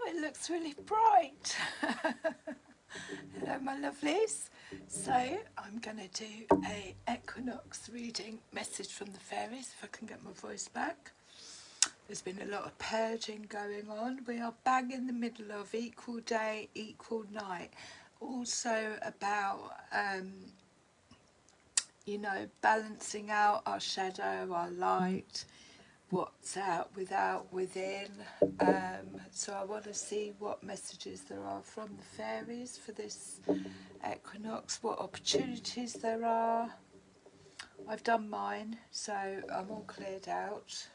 it looks really bright. Hello, my lovelies. So I'm going to do a Equinox reading, message from the fairies, if I can get my voice back. There's been a lot of purging going on. We are bang in the middle of equal day, equal night. Also about, you know, balancing out our shadow, our light, what's out, without, within. So I want to see what messages there are from the fairies for this equinox, what opportunities there are. I've done mine, so I'm all cleared out.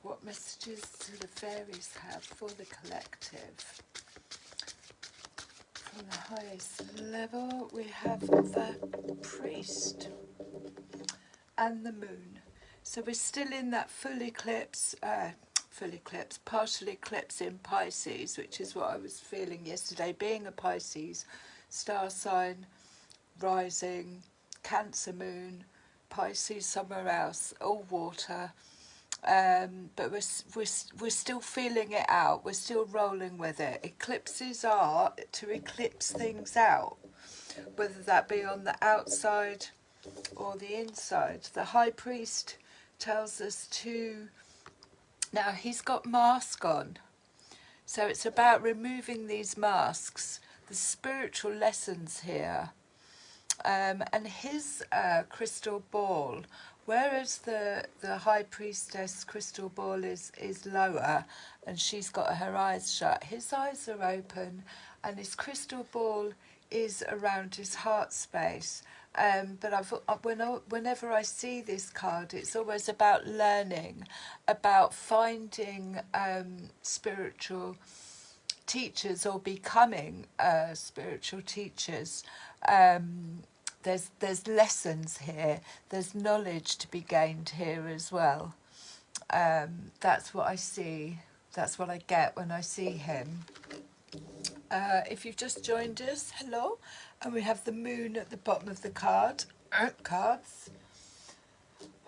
What messages do the fairies have for the collective? From the highest level, we have the priest and the moon. So we're still in that partial eclipse in Pisces, which is what I was feeling yesterday. Being a Pisces, star sign, rising, Cancer moon, Pisces somewhere else, all water. But we're still feeling it out. We're still rolling with it. Eclipses are to eclipse things out, whether that be on the outside or the inside. The high priest tells us to, now he's got mask on, so it's about removing these masks, the spiritual lessons here, and his crystal ball, whereas the high priestess crystal ball is lower and she's got her eyes shut, his eyes are open and his crystal ball is around his heart space. But whenever I see this card, it's always about learning, about finding spiritual teachers or becoming spiritual teachers. There's lessons here. There's knowledge to be gained here as well. That's what I see. That's what I get when I see him. If you've just joined us, hello, and we have the moon at the bottom of the cards.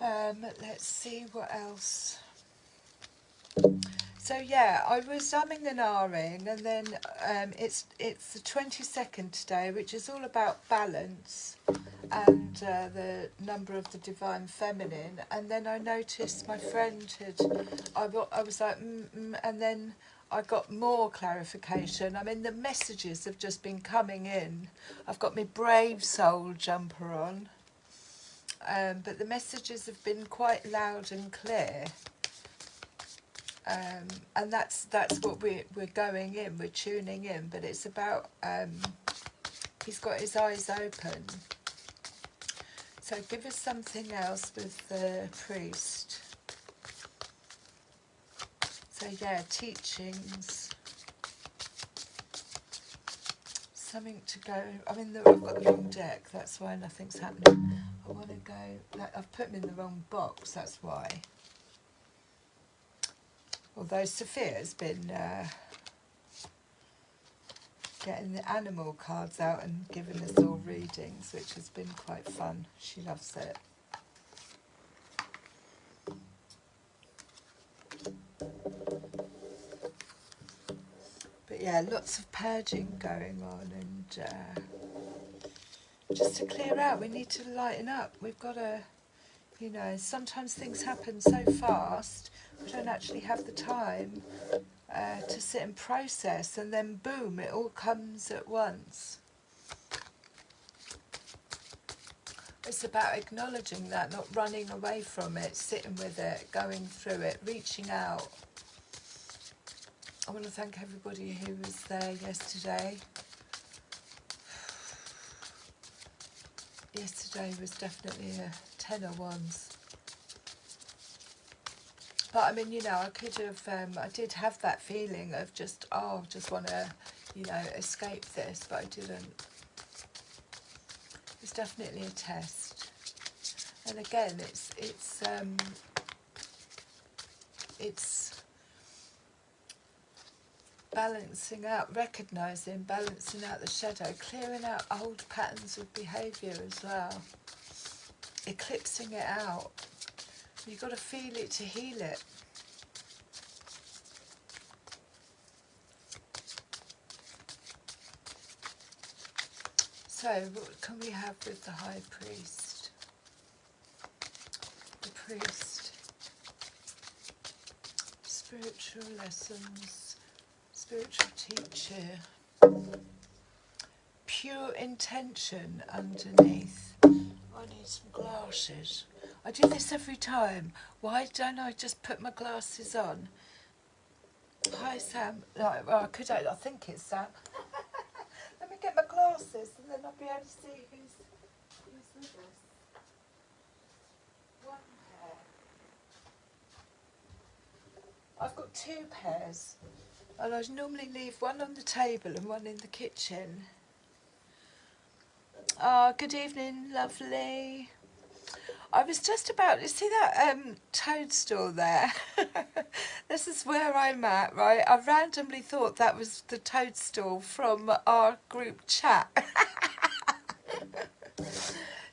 Let's see what else. So yeah, I was umming and ahhing, and then it's the 22nd today, which is all about balance and the number of the divine feminine. And then I noticed my friend I was like, and then I got more clarification. I mean, the messages have just been coming in. I've got my brave soul jumper on, but the messages have been quite loud and clear. And that's what we're going in, we're tuning in, but it's about, he's got his eyes open. So give us something else with the priest. So yeah, teachings, something to go. I mean, I've got the wrong deck, that's why nothing's happening. I want to go, like, I've put them in the wrong box, that's why. Although Sophia's been getting the animal cards out and giving us all readings, which has been quite fun. She loves it. But yeah, lots of purging going on, and just to clear out, we need to lighten up. We've got to, you know, sometimes things happen so fast, we don't actually have the time to sit and process, and then boom, it all comes at once. It's about acknowledging that, not running away from it, sitting with it, going through it, reaching out. I want to thank everybody who was there yesterday. Yesterday was definitely a 10 of wands. But I mean, you know, I could have, I did have that feeling of just, oh, just want to, you know, escape this, but I didn't. It's definitely a test. And again, it's balancing out, recognising, balancing out the shadow, clearing out old patterns of behaviour as well, eclipsing it out. You've got to feel it to heal it. So, what can we have with the High Priest? The Priest. Spiritual lessons. Spiritual teacher. Pure intention underneath. I need some glasses. I do this every time. Why don't I just put my glasses on? Hi Sam. No, well, I think it's Sam. Let me get my glasses and then I'll be able to see who's with us. One pair. I've got two pairs. And I normally leave one on the table and one in the kitchen. Oh, good evening, lovely. I was just about, you see that toadstool there? This is where I'm at, right? I randomly thought that was the toadstool from our group chat.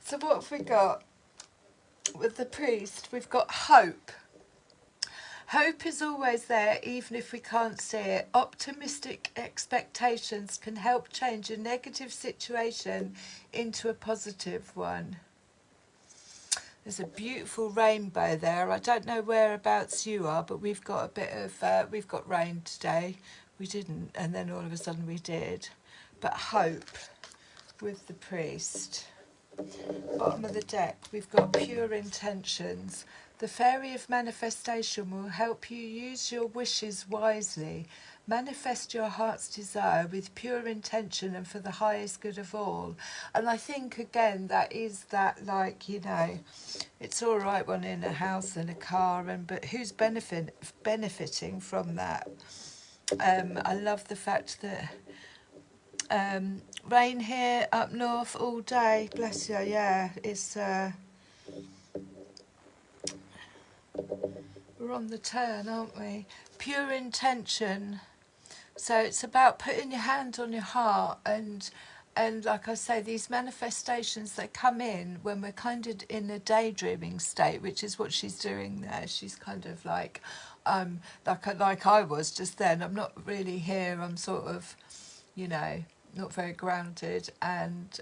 So what have we got with the priest? We've got hope. Hope is always there, even if we can't see it. Optimistic expectations can help change a negative situation into a positive one. There's a beautiful rainbow there. I don't know whereabouts you are, but we've got a bit of, we've got rain today. We didn't, and then all of a sudden we did. But hope with the priest. Bottom of the deck, we've got pure intentions. The fairy of manifestation will help you use your wishes wisely. Manifest your heart's desire with pure intention and for the highest good of all. And I think, again, that is that, like, you know, it's all right wanting a house and a car, but who's benefiting from that? I love the fact that rain here up north all day, bless you, yeah, it's we're on the turn, aren't we? Pure intention. So it's about putting your hand on your heart and like I say, these manifestations that come in when we're kind of in a daydreaming state, which is what she's doing there. She's kind of like I was just then. I'm not really here. I'm sort of, you know, not very grounded. And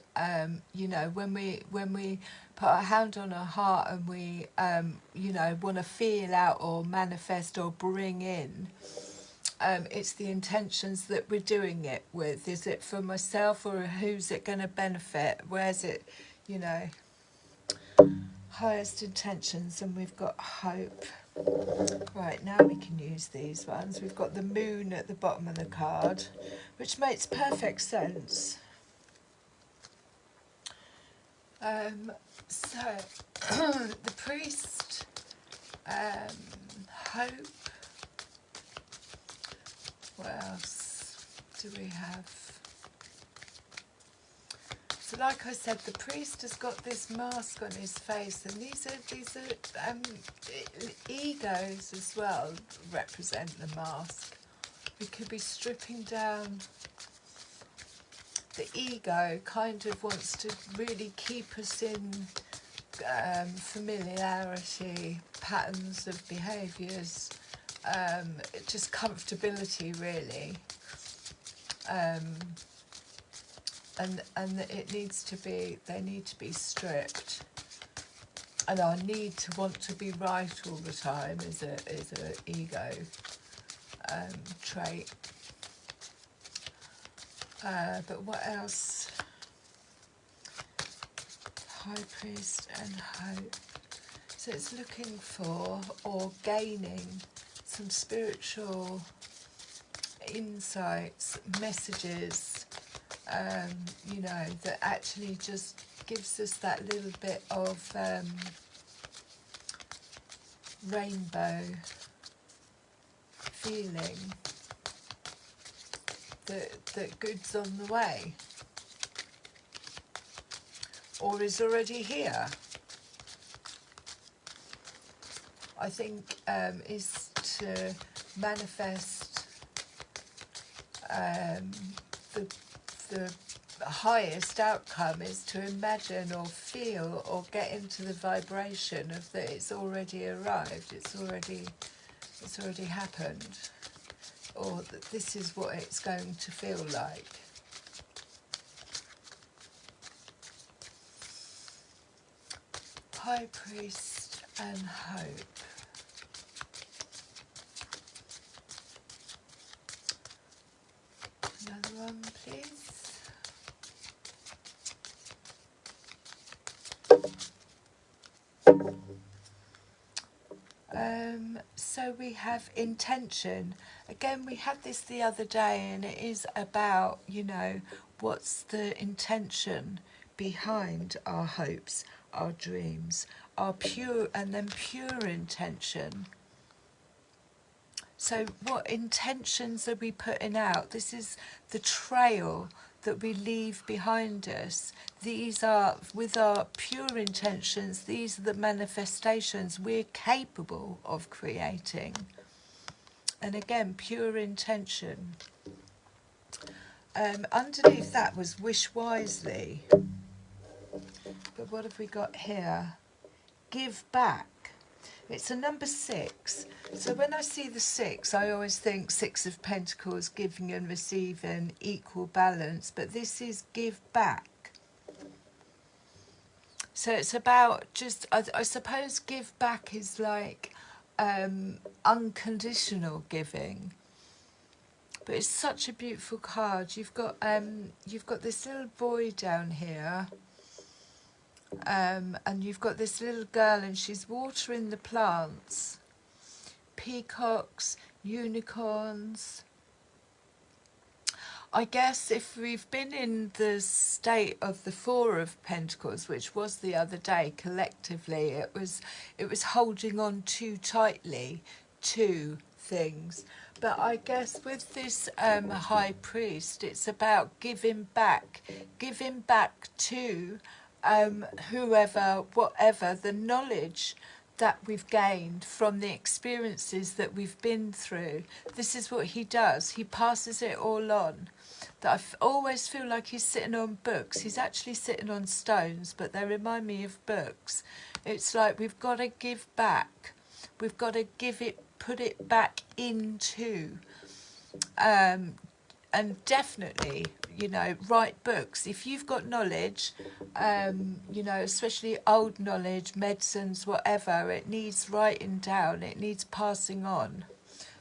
you know, when we put our hand on our heart and we you know, want to feel out or manifest or bring in, it's the intentions that we're doing it with. Is it for myself or who's it going to benefit? Where's it, you know, highest intentions, and we've got hope. Right, now we can use these ones. We've got the moon at the bottom of the card, which makes perfect sense. So, the priest, hope. What else do we have? So, like I said, the priest has got this mask on his face, and these are egos as well. Represent the mask. We could be stripping down. The ego kind of wants to really keep us in familiarity, patterns of behaviours, just comfortability, really. And it needs to be, they need to be stripped. And our need to want to be right all the time is a ego trait. But what else? High Priest and hope. So it's looking for or gaining some spiritual insights, messages, you know, that actually just gives us that little bit of rainbow feeling that good's on the way or is already here. I think is to manifest the highest outcome is to imagine or feel or get into the vibration of that it's already arrived, it's already happened, or that this is what it's going to feel like. High Priest and Hope. Another one, please. So we have intention. Again, we had this the other day, and it is about, you know, what's the intention behind our hopes, our dreams, our pure intention. So what intentions are we putting out? This is the trail that we leave behind us. These are, with our pure intentions, these are the manifestations we're capable of creating. And again, pure intention. Underneath that was wish wisely. But what have we got here? Give back. It's a number 6. So when I see the 6, I always think 6 of Pentacles, giving and receiving, equal balance. But this is give back. So it's about just, I suppose give back is like unconditional giving. But it's such a beautiful card. You've got this little boy down here. And you've got this little girl, and she's watering the plants. Peacocks, unicorns. I guess if we've been in the state of the 4 of Pentacles, which was the other day, collectively, it was holding on too tightly to things. But I guess with this High Priest, it's about giving back to whoever, whatever, the knowledge that we've gained from the experiences that we've been through. This is what he does. He passes it all on. That I always feel like he's sitting on books. He's actually sitting on stones, but they remind me of books. It's like we've got to give back. We've got to give it, put it back into, and definitely, you know, write books. If you've got knowledge, you know, especially old knowledge, medicines, whatever, it needs writing down, it needs passing on.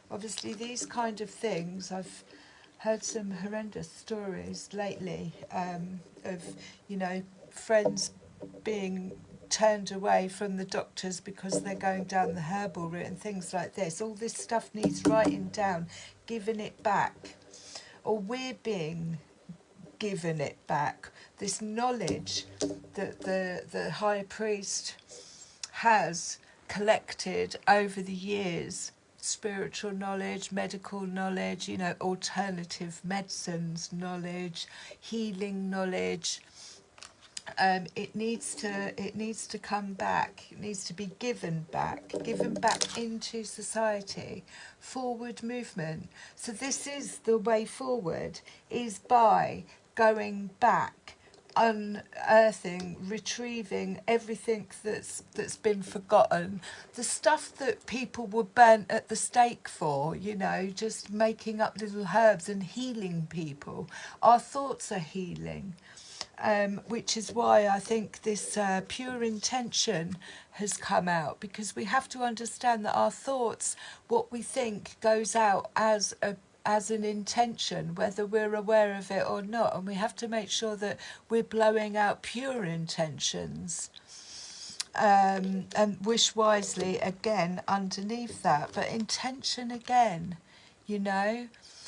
Obviously, these kind of things, I've heard some horrendous stories lately of, you know, friends being turned away from the doctors because they're going down the herbal route and things like this. All this stuff needs writing down, giving it back. Or we're being given it back. This knowledge that the High Priest has collected over the years, spiritual knowledge, medical knowledge, you know, alternative medicines knowledge, healing knowledge, it needs to come back. It needs to be given back into society. Forward movement. So this is the way forward, is by going back, unearthing, retrieving everything that's been forgotten, the stuff that people were burnt at the stake for, you know, just making up little herbs and healing people. Our thoughts are healing. Which is why I think this pure intention has come out, because we have to understand that our thoughts, what we think, goes out as an intention, whether we're aware of it or not, and we have to make sure that we're blowing out pure intentions. And wish wisely again underneath that, but intention again, you know.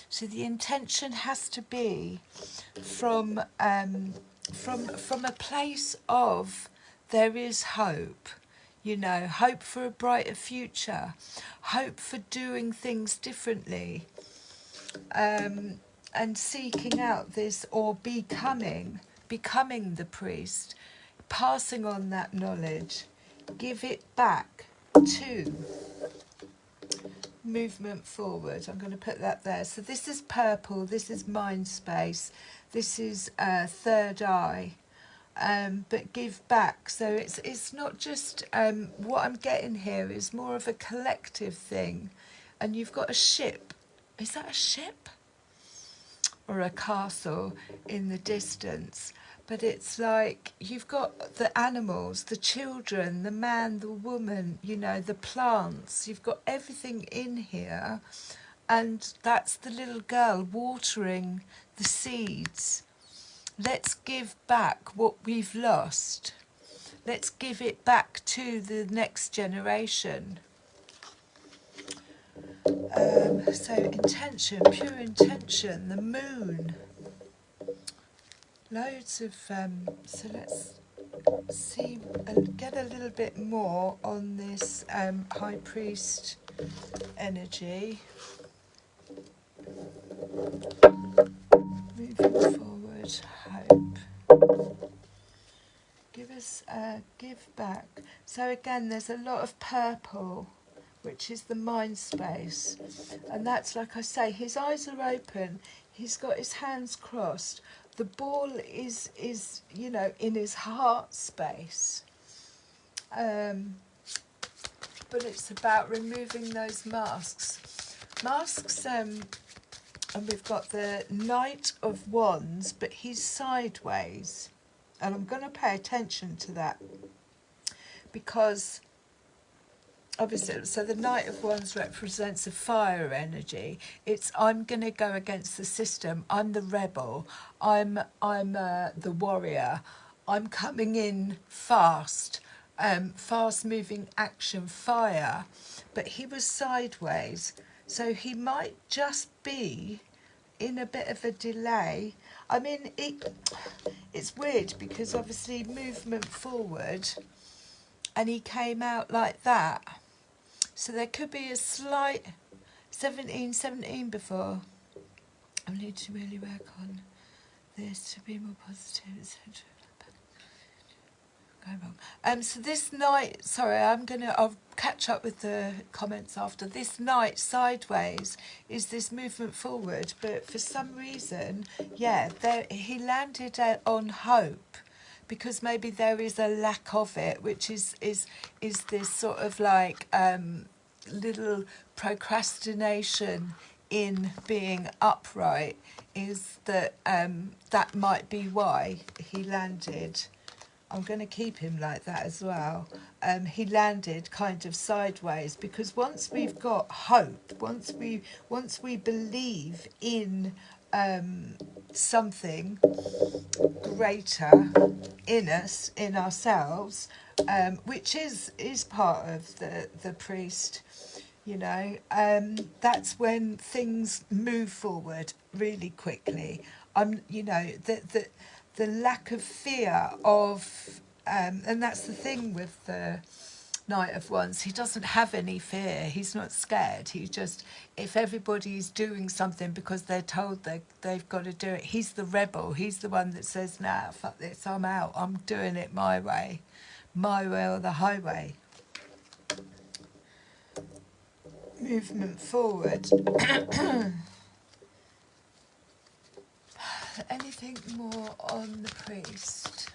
So the intention has to be from a place of there is hope, you know, hope for a brighter future, hope for doing things differently, and seeking out this, or becoming the priest, passing on that knowledge, give it back to movement forward. I'm going to put that there. So this is purple, this is mind space, this is third eye, but give back. So it's not just what I'm getting here is more of a collective thing. And you've got a ship. Is that a ship or a castle in the distance? but it's like you've got the animals, the children, the man, the woman, you know, the plants. You've got everything in here, and that's the little girl watering the seeds. Let's give back what we've lost. Let's give it back to the next generation. So intention, pure intention, the moon. Loads of, so let's see, get a little bit more on this High Priest energy. Moving forward, hope. Give us, give back. So again, there's a lot of purple, which is the mind space. And that's, like I say, his eyes are open, he's got his hands crossed. The ball is you know, in his heart space. But it's about removing those masks. Masks, and we've got the Knight of Wands, but he's sideways. And I'm going to pay attention to that, because obviously, so the Knight of Wands represents a fire energy. It's, I'm going to go against the system. I'm the rebel. I'm the warrior. I'm coming in fast, fast moving action, fire. But he was sideways, so he might just be in a bit of a delay. I mean, it's weird because obviously movement forward, and he came out like that. So there could be a slight 17 before. I need to really work on this to be more positive, etc. Go wrong. So this night, sorry, I'll catch up with the comments after. This night sideways is this movement forward, but for some reason, yeah, he landed on hope, because maybe there is a lack of it, which is this sort of like little procrastination in being upright. Is that that might be why he landed. I'm going to keep him like that as well. He landed kind of sideways, because once we've got hope, once we believe in something greater in us, in ourselves, which is part of the priest, you know, that's when things move forward really quickly. You know, the lack of fear of, and that's the thing with the Knight of Wands, he doesn't have any fear, he's not scared. He just, if everybody's doing something because they're told they've got to do it, he's the rebel, he's the one that says, nah, fuck this, I'm out, I'm doing it my way or the highway. Movement forward. Anything more on the priest?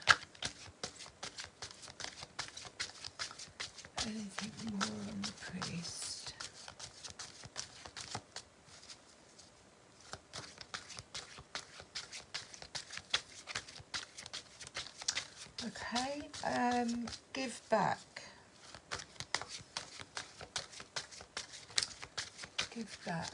Anything more on the priest? Okay, give back. Give back.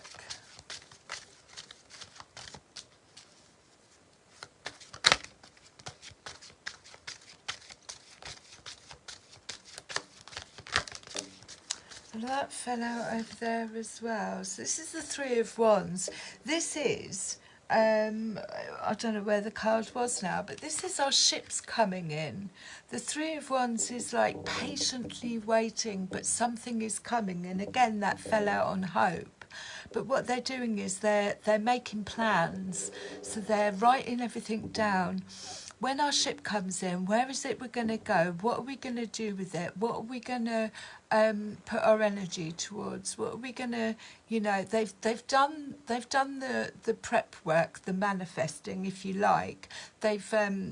And that fell out over there as well. So this is the Three of Wands. This is, I don't know where the card was now, but this is our ships coming in. The Three of Wands is like patiently waiting, but something is coming. And again, that fell out on hope. But what they're doing is they're making plans. So they're writing everything down. When our ship comes in, where is it we're going to go? What are we going to do with it? What are we going to put our energy towards? What are we going to, you know, they've done the prep work, the manifesting, if you like. They've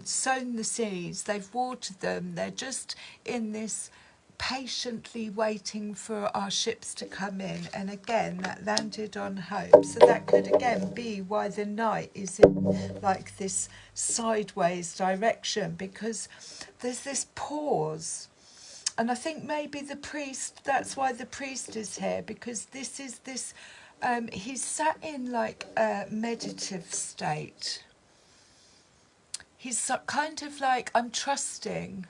sown the seeds, they've watered them. They're just in this patiently waiting for our ships to come in, and again that landed on hope. So that could again be why the night is in like this sideways direction, because there's this pause. And I think maybe the priest, that's why the priest is here, because this is this he's sat in like a meditative state. He's kind of like, I'm trusting,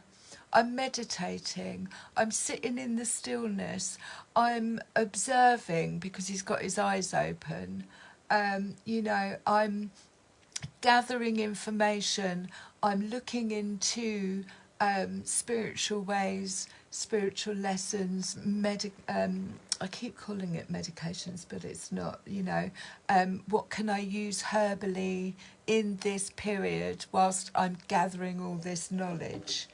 I'm meditating, I'm sitting in the stillness, I'm observing because he's got his eyes open. You know, I'm gathering information, I'm looking into spiritual ways, spiritual lessons, I keep calling it medications, but it's not, you know. What can I use herbally in this period whilst I'm gathering all this knowledge?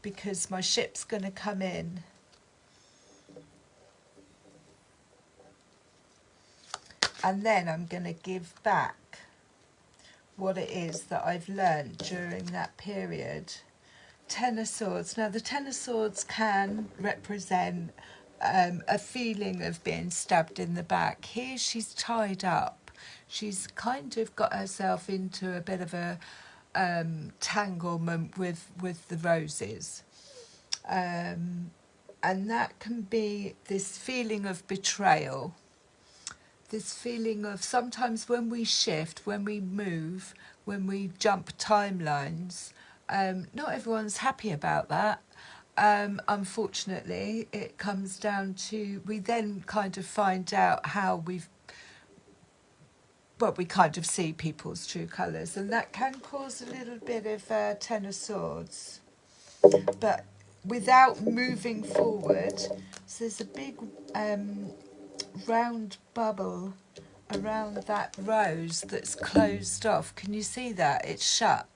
Because my ship's going to come in. And then I'm going to give back what it is that I've learned during that period. Ten of Swords. Now, the Ten of Swords can represent a feeling of being stabbed in the back. Here she's tied up. She's kind of got herself into a bit of a tanglement with the roses. And that can be this feeling of betrayal. This feeling of sometimes when we shift, when we move, when we jump timelines, not everyone's happy about that. Unfortunately, it comes down to, we then kind of find out how we kind of see people's true colours, and that can cause a little bit of Ten of Swords. But without moving forward, so there's a big round bubble around that rose that's closed off. Can you see that? It's shut.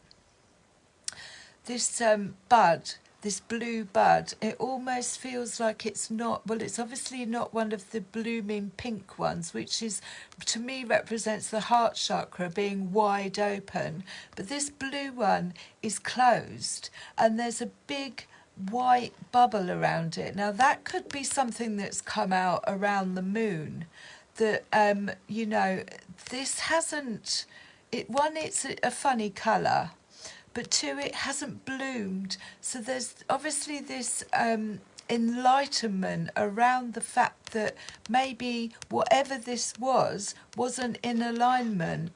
This bud, this blue bud, it almost feels like it's not, well, it's obviously not one of the blooming pink ones, which is, to me, represents the heart chakra being wide open. But this blue one is closed, and there's a big white bubble around it. Now, that could be something that's come out around the moon. That, you know, this hasn't, it's a funny colour, but two, it hasn't bloomed. So there's obviously this enlightenment around the fact that maybe whatever this wasn't in alignment,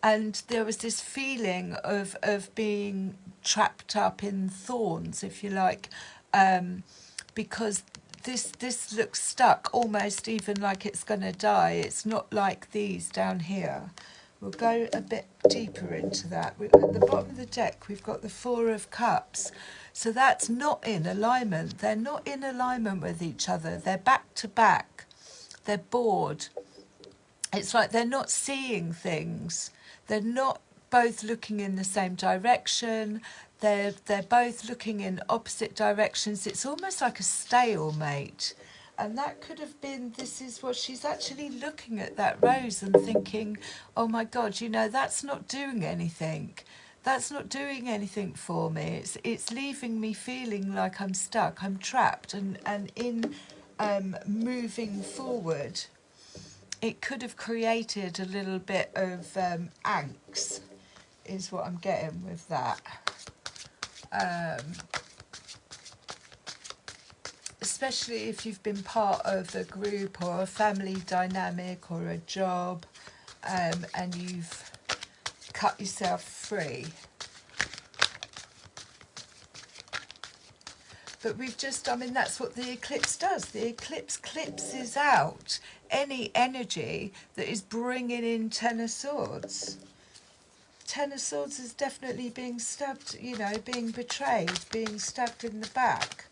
and there was this feeling of being trapped up in thorns, if you like, because this looks stuck, almost even like it's going to die. It's not like these down here. We'll go a bit deeper into that. At the bottom of the deck, we've got the Four of Cups. So that's not in alignment. They're not in alignment with each other. They're back to back. They're bored. It's like they're not seeing things. They're not both looking in the same direction. They're both looking in opposite directions. It's almost like a stalemate. And that could have been, this is what she's actually looking at, that rose, and thinking, oh my God, you know, that's not doing anything. That's not doing anything for me. It's leaving me feeling like I'm stuck, I'm trapped. And in moving forward, it could have created a little bit of angst, is what I'm getting with that. Especially if you've been part of a group or a family dynamic or a job, and you've cut yourself free. But we've just, I mean, that's what the eclipse does. The eclipse clipses out any energy that is bringing in Ten of Swords. Ten of Swords is definitely being stabbed, you know, being betrayed, being stabbed in the back.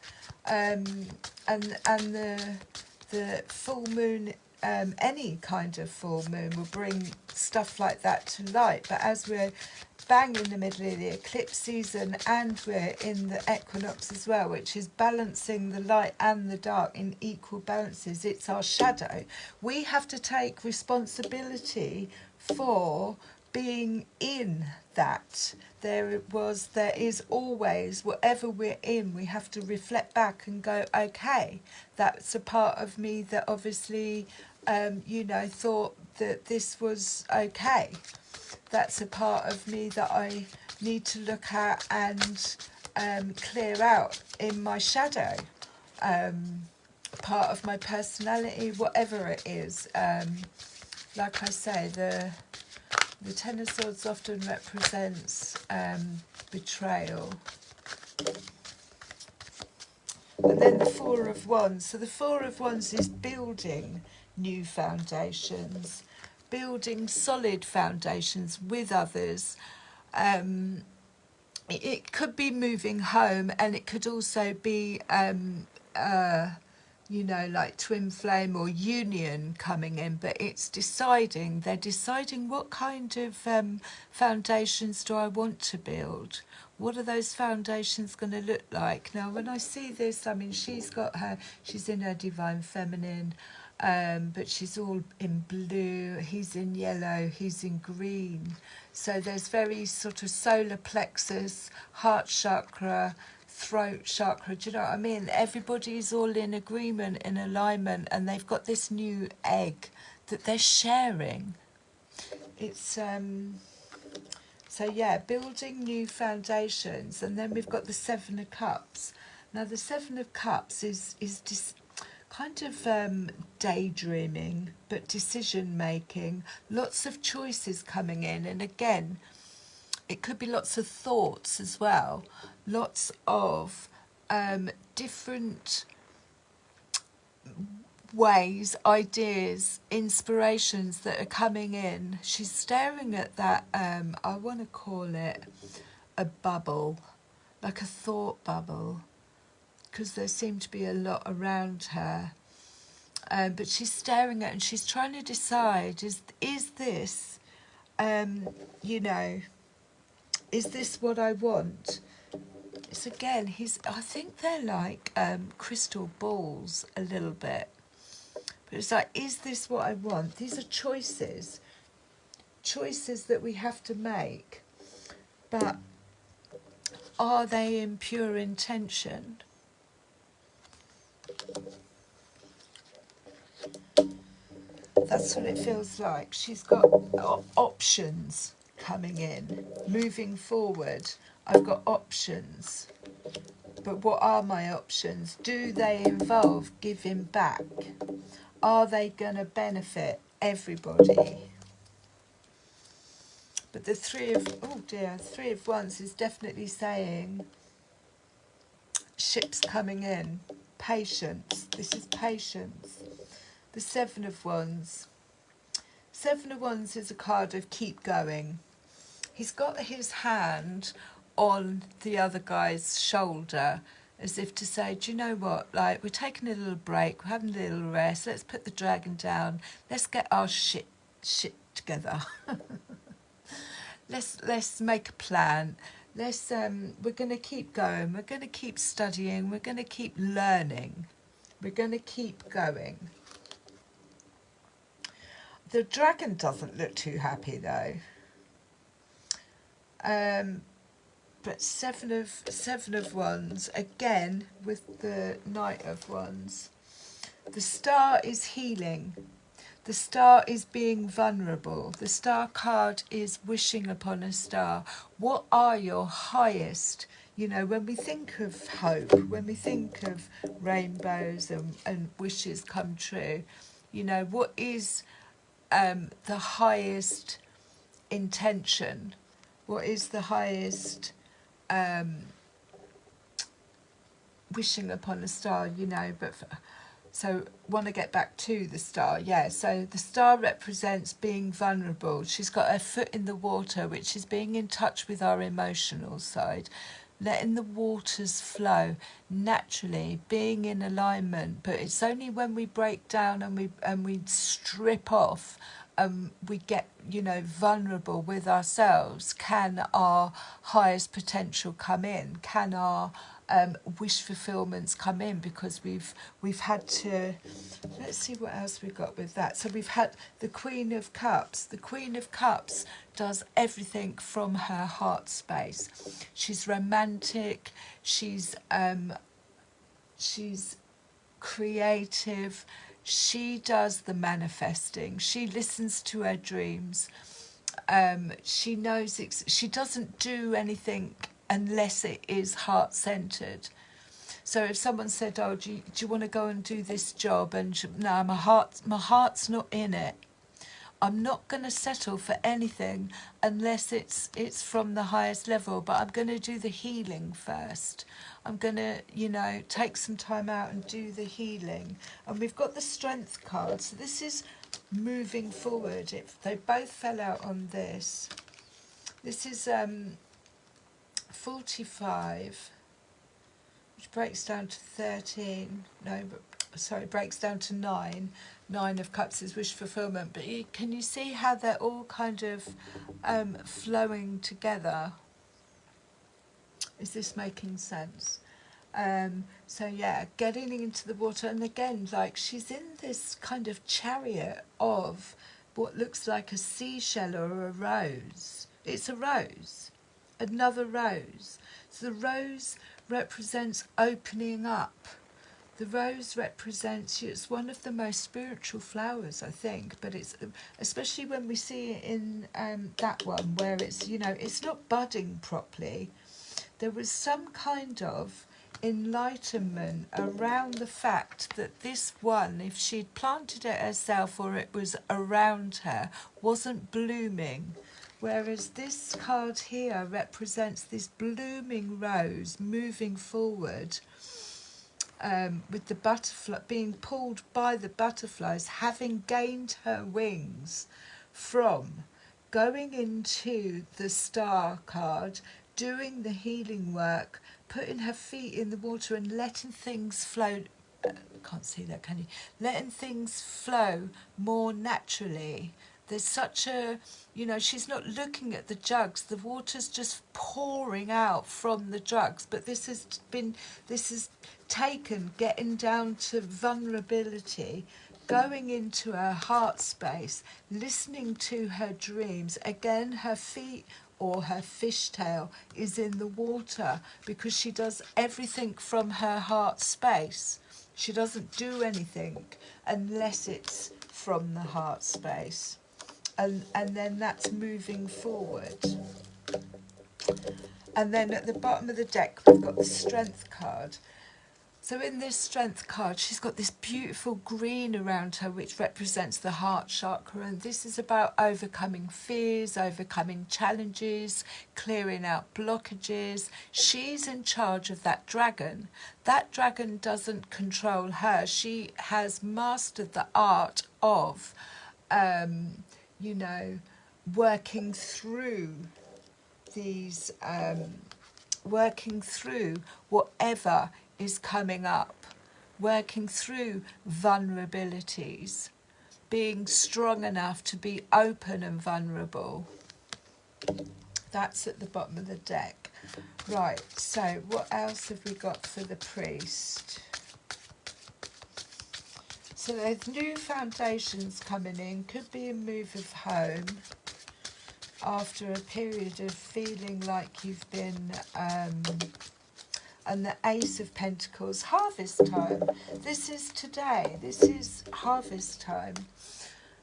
And the full moon, any kind of full moon will bring stuff like that to light. But as we're bang in the middle of the eclipse season, and we're in the equinox as well, which is balancing the light and the dark in equal balances, it's our shadow. We have to take responsibility for being in that. There is always, whatever we're in, we have to reflect back and go, okay, that's a part of me that obviously, thought that this was okay. That's a part of me that I need to look at and clear out in my shadow. Part of my personality, whatever it is. Like I say, the Ten of Swords often represents betrayal. And then the Four of Wands. So the Four of Wands is building new foundations, building solid foundations with others. It could be moving home, and it could also be like twin flame or union coming in, but they're deciding what kind of foundations do I want to build. What are those foundations going to look like? Now, when I see this, I mean, she's in her divine feminine, but she's all in blue, he's in yellow, he's in green. So there's very sort of solar plexus, heart chakra, throat chakra, do you know what I mean? Everybody's all in agreement, in alignment, and they've got this new egg that they're sharing. It's building new foundations. And then we've got the Seven of Cups. Now the Seven of Cups is just kind of daydreaming, but decision making, lots of choices coming in, and again, it could be lots of thoughts as well, lots of different ways, ideas, inspirations that are coming in. She's staring at that, I want to call it a bubble, like a thought bubble, because there seemed to be a lot around her. But she's staring at it and she's trying to decide, is this, is this what I want? It's again, I think they're like crystal balls a little bit. But it's like, is this what I want? These are choices that we have to make. But are they in pure intention? That's what it feels like. She's got options coming in, moving forward. I've got options. But what are my options? Do they involve giving back? Are they going to benefit everybody? But the Three of Wands is definitely saying ships coming in. Patience. This is patience. The Seven of Wands. Seven of Wands is a card of keep going. He's got his hand on the other guy's shoulder as if to say, do you know what, like, we're taking a little break, we're having a little rest, let's put the dragon down, let's get our shit together. let's make a plan. We're going to keep going, we're going to keep studying, we're going to keep learning, we're going to keep going. The dragon doesn't look too happy though. But Seven of Wands, again with the Knight of Wands. The Star is healing. The Star is being vulnerable. The Star card is wishing upon a star. What are your highest, when we think of hope, when we think of rainbows and wishes come true, what is the highest intention? What is the highest wishing upon a star, so want to get back to the star. So the star represents being vulnerable. She's got her foot in the water, which is being in touch with our emotional side, letting the waters flow naturally, being in alignment. But it's only when we break down and we strip off, we get vulnerable with ourselves, can our highest potential come in, can our wish fulfillments come in, because we've had to, let's see what else we've got with that. So we've had the Queen of Cups. The Queen of Cups does everything from her heart space. She's romantic, she's creative, she does the manifesting, she listens to her dreams. She knows she doesn't do anything unless it is heart-centered. So if someone said, oh, do you want to go and do this job? And no, my heart's not in it. I'm not going to settle for anything unless it's from the highest level, but I'm going to do the healing first. I'm going to, take some time out and do the healing. And we've got the Strength card. So this is moving forward. They both fell out on this. This is 45, which breaks down to 13. No, sorry, breaks down to 9. 9 of Cups is wish fulfillment. But can you see how they're all kind of flowing together? Is this making sense? So yeah, getting into the water, and again, like, she's in this kind of chariot of what looks like a seashell or a rose. It's a rose, another rose. So the rose represents opening up. The rose represents you. It's one of the most spiritual flowers, I think, but it's especially when we see it in that one where it's, it's not budding properly. There was some kind of enlightenment around the fact that this one, if she'd planted it herself or it was around her, wasn't blooming. Whereas this card here represents this blooming rose moving forward, with the butterfly being pulled by the butterflies, having gained her wings from going into the Star card, doing the healing work, putting her feet in the water and letting things flow. Can't see that, can you? Letting things flow more naturally. There's such a, she's not looking at the jugs. The water's just pouring out from the jugs. But this is taken, getting down to vulnerability, going into her heart space, listening to her dreams. Again, her feet or her fishtail is in the water because she does everything from her heart space. She doesn't do anything unless it's from the heart space. And then that's moving forward. And then at the bottom of the deck, we've got the Strength card. So in this Strength card, she's got this beautiful green around her, which represents the heart chakra. And this is about overcoming fears, overcoming challenges, clearing out blockages. She's in charge of that dragon. That dragon doesn't control her. She has mastered the art of, working through these, working through whatever is coming up, working through vulnerabilities, being strong enough to be open and vulnerable. That's at the bottom of the deck. Right, so what else have we got for the priest? So there's new foundations coming in, could be a move of home after a period of feeling like you've been, and the Ace of Pentacles, harvest time. This is today, this is harvest time.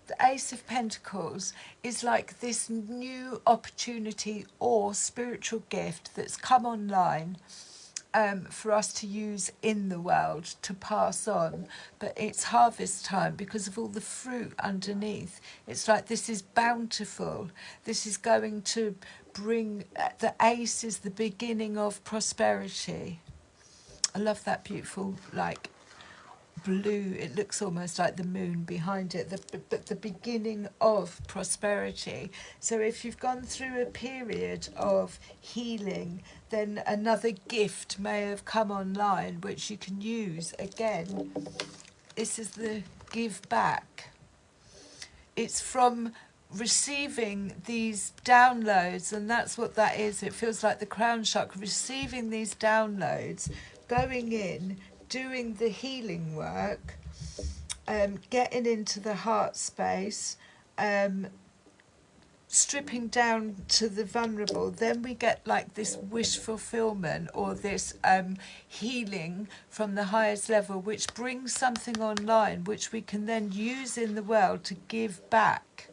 The Ace of Pentacles is like this new opportunity or spiritual gift that's come online for us to use in the world, to pass on. But it's harvest time because of all the fruit underneath. It's like this is bountiful. This is going to bring, the ace is the beginning of prosperity. I love that beautiful, like, blue, it looks almost like the moon behind it, but the beginning of prosperity. So if you've gone through a period of healing, then another gift may have come online which you can use again. This is the give back. It's from receiving these downloads, and that's what that is. It feels like the crown chakra, receiving these downloads, going in, doing the healing work, getting into the heart space, stripping down to the vulnerable. Then we get like this wish fulfillment, or this healing from the highest level, which brings something online which we can then use in the world to give back.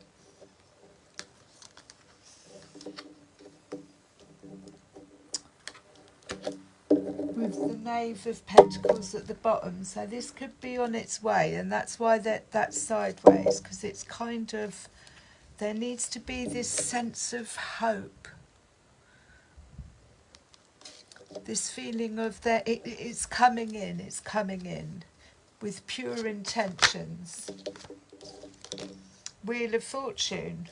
With the Knave of Pentacles at the bottom, so this could be on its way, and that's why that's sideways, because it's kind of, there needs to be this sense of hope, this feeling of that it's coming in with pure intentions. Wheel of Fortune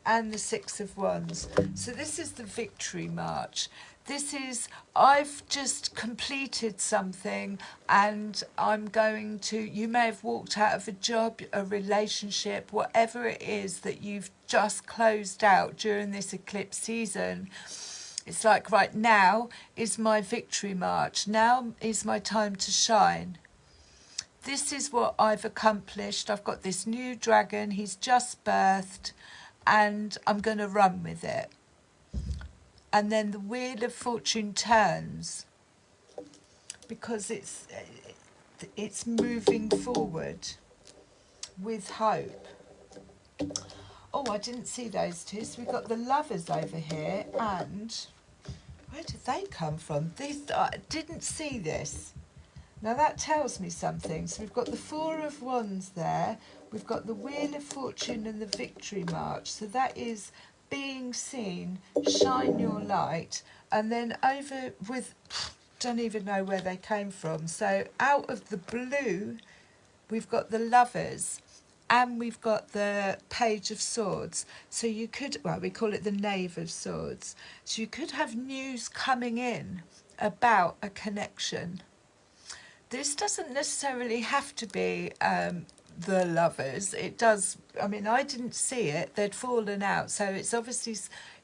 and the Six of Wands. So this is the victory march. This is, I've just completed something, and I'm going to, you may have walked out of a job, a relationship, whatever it is that you've just closed out during this eclipse season. It's like, right now is my victory march. Now is my time to shine. This is what I've accomplished. I've got this new dragon. He's just birthed, and I'm going to run with it. And then the Wheel of Fortune turns, because it's moving forward with hope. Oh, I didn't see those two. So we've got the Lovers over here, and where did they come from? I didn't see this. Now that tells me something. So we've got the Four of Wands there. We've got the Wheel of Fortune and the Victory March. So that is being seen, shine your light. And then over with, don't even know where they came from. So out of the blue, we've got the Lovers, and we've got the Page of Swords. So you could, well, we call it the Knave of Swords. So you could have news coming in about a connection. This doesn't necessarily have to be the Lovers. It does, I mean, I didn't see it. They'd fallen out. So it's obviously,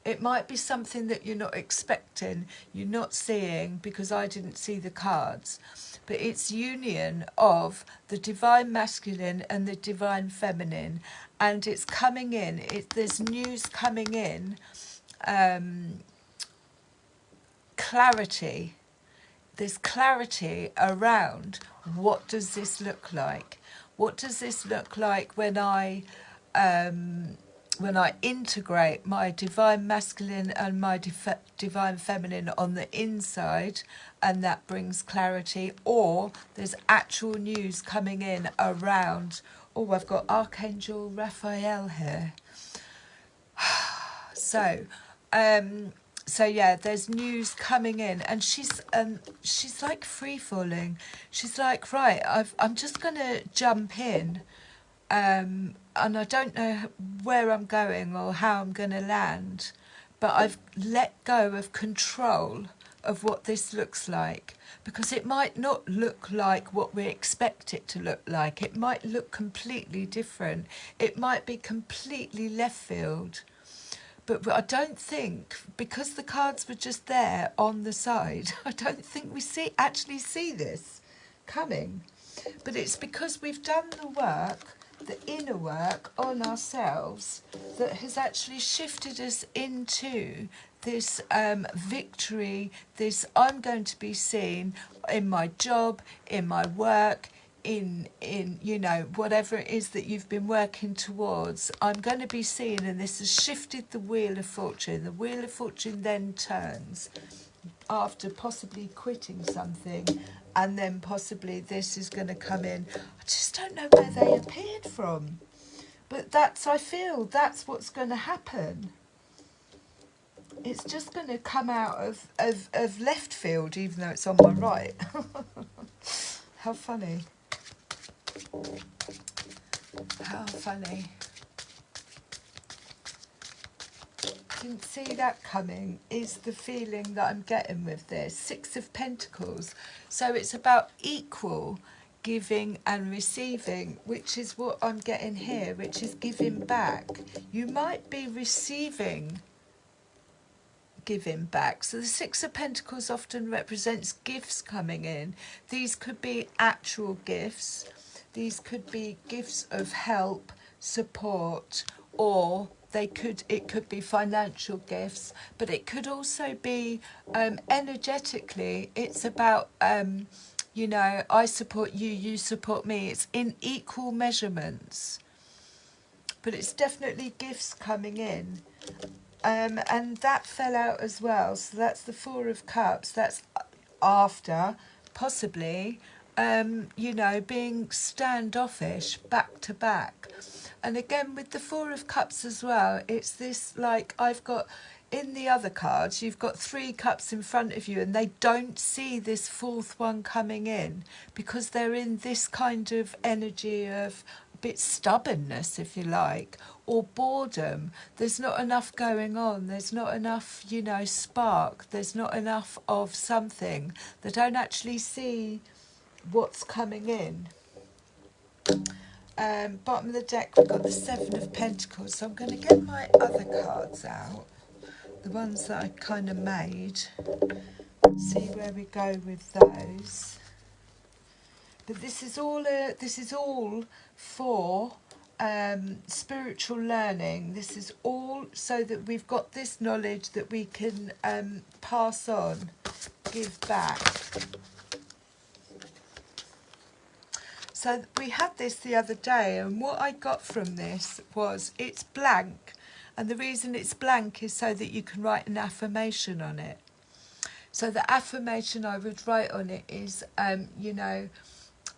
it might be something that you're not expecting, you're not seeing, because I didn't see the cards. But it's union of the divine masculine and the divine feminine. And it's coming in. There's news coming in. Clarity. There's clarity around, what does this look like? What does this look like when I integrate my divine masculine and my divine feminine on the inside, and that brings clarity? Or there's actual news coming in around, oh, I've got Archangel Raphael here. So yeah, there's news coming in, and she's like free falling. She's like, right, I'm just gonna jump in, and I don't know where I'm going or how I'm gonna land, but I've let go of control of what this looks like, because it might not look like what we expect it to look like. It might look completely different. It might be completely left field. But I don't think, because the cards were just there on the side, I don't think we actually see this coming. But it's because we've done the work, the inner work on ourselves, that has actually shifted us into this victory, this I'm going to be seen in my job, in my work, in you know, whatever it is that you've been working towards. I'm going to be seen, and this has shifted the Wheel of Fortune. The Wheel of Fortune then turns after possibly quitting something, and then possibly this is going to come in. I just don't know where they appeared from, but I feel that's what's going to happen. It's just going to come out of left field, even though it's on my right. How funny. How funny. Didn't see that coming, is the feeling that I'm getting with this. Six of Pentacles. So it's about equal giving and receiving, which is what I'm getting here, which is giving back. You might be receiving giving back. So the Six of Pentacles often represents gifts coming in. These could be actual gifts. These could be gifts of help, support, or it could be financial gifts, but it could also be energetically. It's about you know, I support you, you support me. It's in equal measurements, but it's definitely gifts coming in. And that fell out as well. So that's the Four of Cups. That's after, possibly, you know, being standoffish back to back. And again, with the Four of Cups as well, it's this, like, I've got, in the other cards, you've got 3 cups in front of you, and they don't see this 4th one coming in because they're in this kind of energy of a bit stubbornness, if you like, or boredom. There's not enough going on. There's not enough, you know, spark. There's not enough of something. They don't actually see what's coming in. Bottom of the deck, we've got the Seven of Pentacles. So I'm going to get my other cards out, the ones that I kind of made, see where we go with those. But this is all for spiritual learning. This is all so that we've got this knowledge that we can pass on, give back. So we had this the other day, and what I got from this was it's blank, and the reason it's blank is so that you can write an affirmation on it. So the affirmation I would write on it is, you know,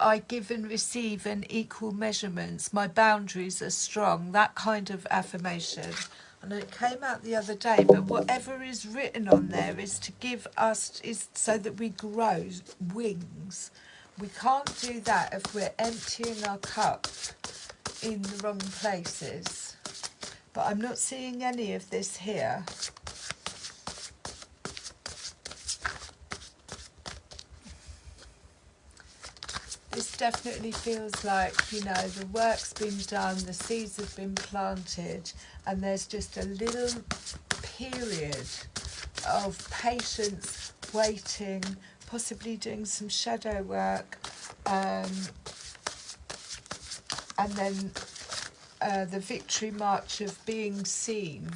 I give and receive in equal measurements. My boundaries are strong. That kind of affirmation. And it came out the other day, but whatever is written on there is to give us, is so that we grow wings. We can't do that if we're emptying our cup in the wrong places. But I'm not seeing any of this here. This definitely feels like, you know, the work's been done, the seeds have been planted, and there's just a little period of patience, waiting, possibly doing some shadow work, and then the victory march of being seen,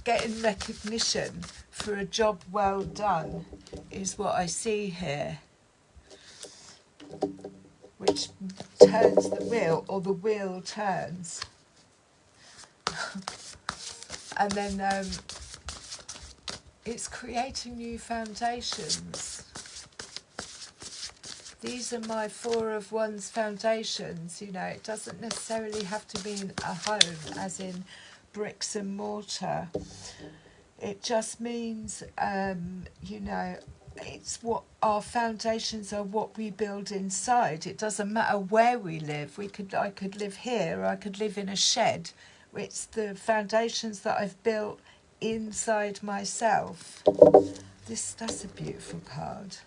getting recognition for a job well done is what I see here, which turns the wheel, or the wheel turns. And then it's creating new foundations. These are my Four of Wands foundations. You know, it doesn't necessarily have to be a home, as in bricks and mortar. It just means, you know, it's what our foundations are, what we build inside. It doesn't matter where we live. I could live here, or I could live in a shed. It's the foundations that I've built inside myself. That's a beautiful card.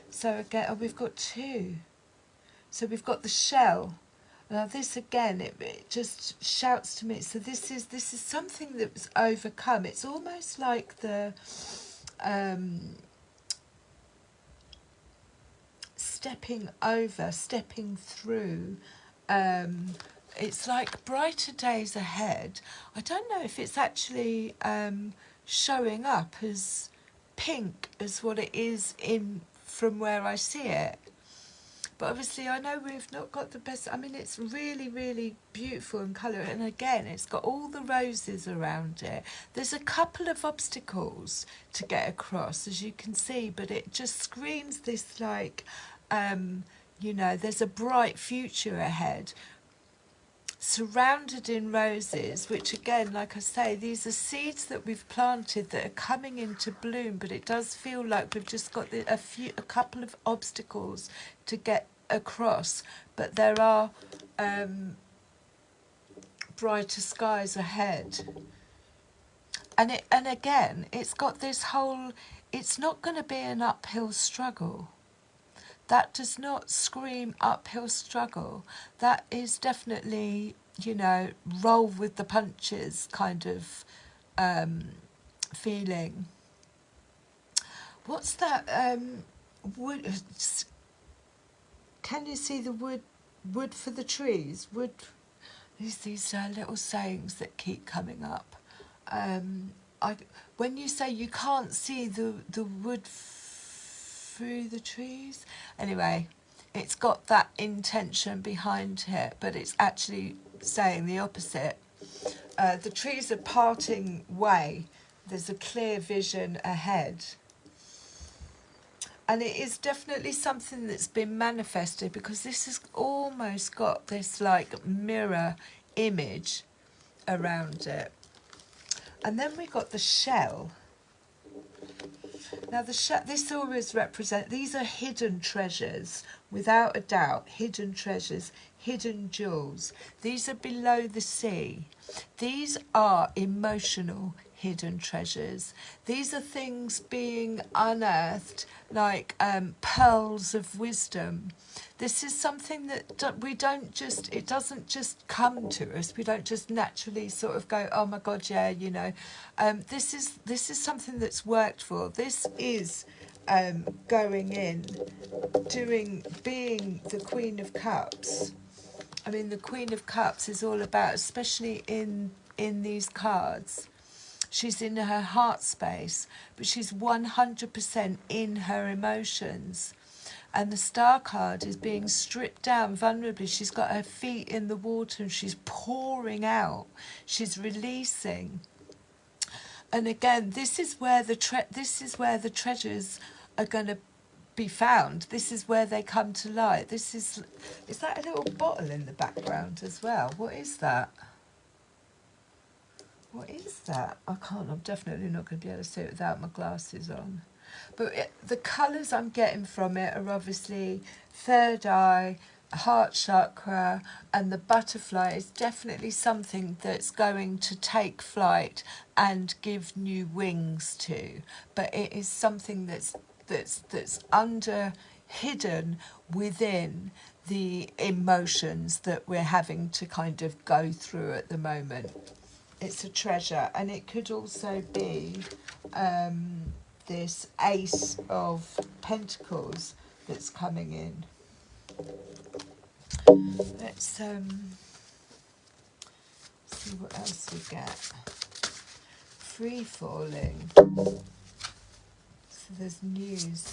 So again, we've got 2. So we've got the shell. Now this again, it just shouts to me. So this is something that was overcome. It's almost like the stepping over, stepping through. It's like brighter days ahead. I don't know if it's actually showing up as pink as what it is in from where I see it. But obviously I know we've not got the best. I mean, it's really, really beautiful in colour. And again, it's got all the roses around it. There's a couple of obstacles to get across, as you can see, but it just screams this like, you know, there's a bright future ahead. Surrounded in roses, which again, like I say, these are seeds that we've planted that are coming into bloom, but it does feel like we've just got a couple of obstacles to get across, but there are brighter skies ahead. And again, it's got this whole, it's not going to be an uphill struggle. That does not scream uphill struggle. That is definitely, you know, roll with the punches kind of feeling. What's that? Wood. Can you see the wood? Wood for the trees. Wood. These little sayings that keep coming up. When you say you can't see the wood through the trees, anyway, it's got that intention behind it, but it's actually saying the opposite. The trees are parting way. There's a clear vision ahead. And it is definitely something that's been manifested, because this has almost got this like mirror image around it. And then we got the shell. Now this always represents, these are hidden treasures, without a doubt, hidden treasures, hidden jewels. These are below the sea. These are emotional hidden treasures. These are things being unearthed, like pearls of wisdom. This is something that we don't just, it doesn't just come to us. We don't just naturally sort of go, oh my God, yeah, you know. This is something that's worked for. This is going in, being the Queen of Cups. I mean, the Queen of Cups is all about, especially in these cards, she's in her heart space, but she's 100% in her emotions. And the Star card is being stripped down vulnerably. She's got her feet in the water and she's pouring out. She's releasing. And again, this is where the treasures are going to be found. This is where they come to light. Is that a little bottle in the background as well? What is that? What is that? I can't, I'm definitely not going to be able to see it without my glasses on. But the colours I'm getting from it are obviously third eye, heart chakra, and the butterfly is definitely something that's going to take flight and give new wings to. But it is something that's hidden within the emotions that we're having to kind of go through at the moment. It's a treasure, and it could also be this Ace of Pentacles that's coming in. Let's see what else we get. Free falling. So there's news